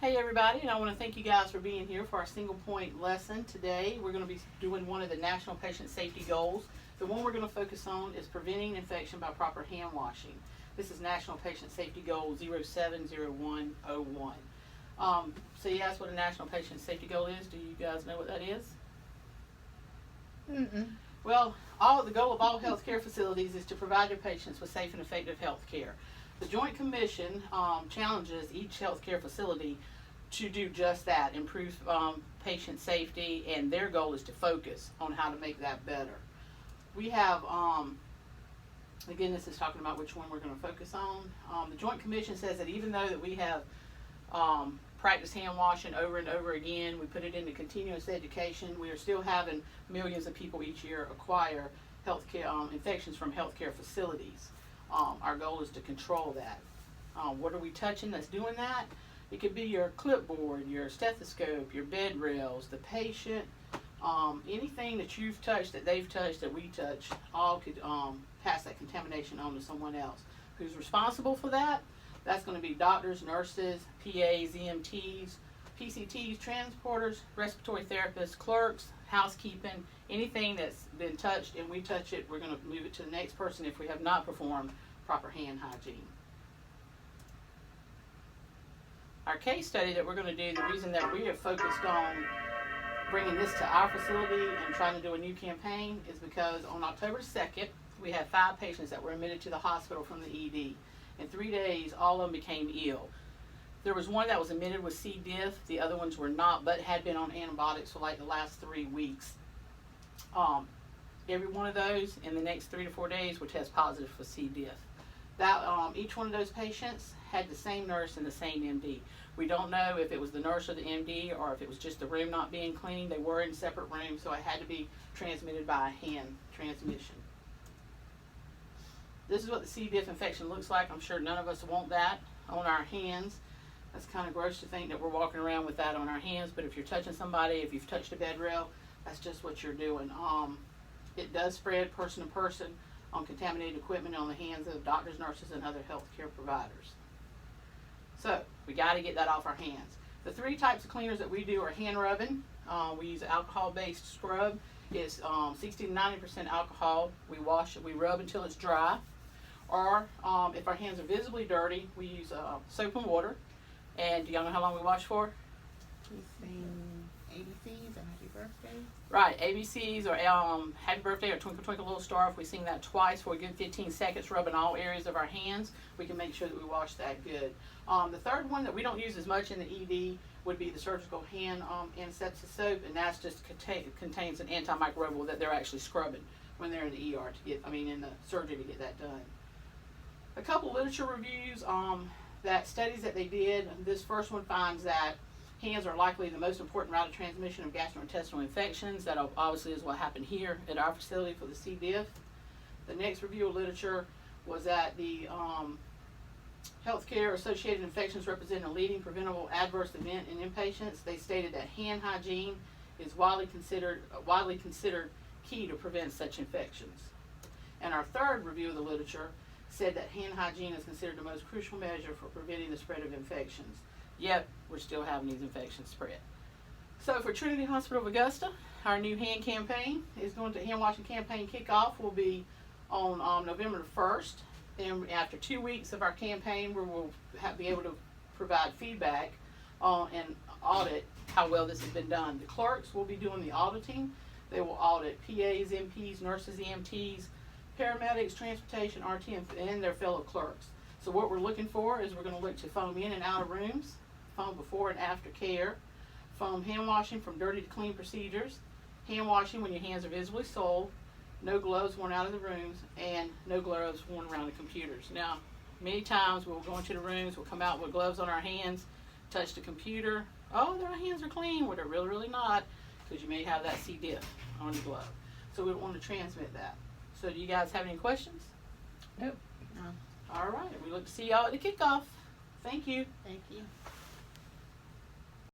Hey everybody, and I want to thank you guys for being here for our single point lesson. Today we're going to be doing one of the National Patient Safety Goals. The one we're going to focus on is preventing infection by proper hand washing. This is National Patient Safety Goal 070101. So you asked what a National Patient Safety Goal is. Do you guys know what that is? Well, the goal of all healthcare facilities is to provide their patients with safe and effective health care. The Joint Commission challenges each healthcare facility to do just that, improve patient safety, and their goal is to focus on how to make that better. We have, again, this is talking about which one we're going to focus on. The Joint Commission says that even though that we have practiced hand washing over and over again, we put it into continuous education, we are still having millions of people each year acquire healthcare infections from healthcare facilities. Our goal is to control that. What are we touching that's doing that? It could be your clipboard, your stethoscope, your bed rails, the patient, anything that you've touched, that they've touched, that we touch, all could pass that contamination on to someone else. Who's responsible for that? That's going to be doctors, nurses, PAs, EMTs, PCTs, transporters, respiratory therapists, clerks, housekeeping, anything that's been touched and we touch it, we're going to move it to the next person if we have not performed proper hand hygiene. Our case study that we're going to do, the reason that we have focused on bringing this to our facility and trying to do a new campaign is because on October 2nd, we had 5 patients that were admitted to the hospital from the ED. In 3 days, all of them became ill. There was one that was admitted with C. diff. The other ones were not, but had been on antibiotics for like the last 3 weeks. Every one of those in the next 3 to 4 days would test positive for C. diff. That each one of those patients had the same nurse and the same MD. We don't know if it was the nurse or the MD or if it was just the room not being cleaned. They were in separate rooms, so it had to be transmitted by a hand transmission. This is what the C. diff infection looks like. I'm sure none of us want that on our hands. That's kind of gross to think that we're walking around with that on our hands, but if you're touching somebody, if you've touched a bed rail, that's just what you're doing. It does spread person to person on contaminated equipment on the hands of doctors, nurses, and other healthcare providers. So we got to get that off our hands. The 3 types of cleaners that we do are hand rubbing. We use alcohol-based scrub. It's 60 to 90% alcohol. We rub until it's dry. Or if our hands are visibly dirty, we use soap and water. And do y'all know how long we wash for? We sing ABCs or Happy Birthday. Right, ABCs or Happy Birthday or Twinkle Twinkle Little Star. If we sing that twice for a good 15 seconds, rubbing all areas of our hands, we can make sure that we wash that good. The third one that we don't use as much in the ED would be the surgical hand antiseptic soap, and that's just contains an antimicrobial that they're actually scrubbing when they're in the ER in the surgery to get that done. A couple literature reviews that studies that they did. This first one finds that hands are likely the most important route of transmission of gastrointestinal infections. That obviously is what happened here at our facility for the C. diff. The next review of literature was that the healthcare associated infections represent a leading preventable adverse event in inpatients. They stated that hand hygiene is widely considered key to prevent such infections. And our third review of the literature said that hand hygiene is considered the most crucial measure for preventing the spread of infections. Yet, we're still having these infections spread. So for Trinity Hospital of Augusta, our new hand campaign is going to, hand washing campaign kickoff will be on November the 1st. And after 2 weeks of our campaign, we will be able to provide feedback and audit how well this has been done. The clerks will be doing the auditing. They will audit PAs, MPs, nurses, EMTs, paramedics, transportation, RTM, and their fellow clerks. So what we're looking for is we're going to look to foam in and out of rooms, foam before and after care, foam hand washing from dirty to clean procedures, hand washing when your hands are visibly soiled, no gloves worn out of the rooms, and no gloves worn around the computers. Now, many times we'll go into the rooms, we'll come out with gloves on our hands, touch the computer. Oh, their hands are clean. Well, they're really, really not, because you may have that C. diff on your glove. So we don't want to transmit that. So do you guys have any questions? Nope. No. All right. We look to see y'all at the kickoff. Thank you. Thank you.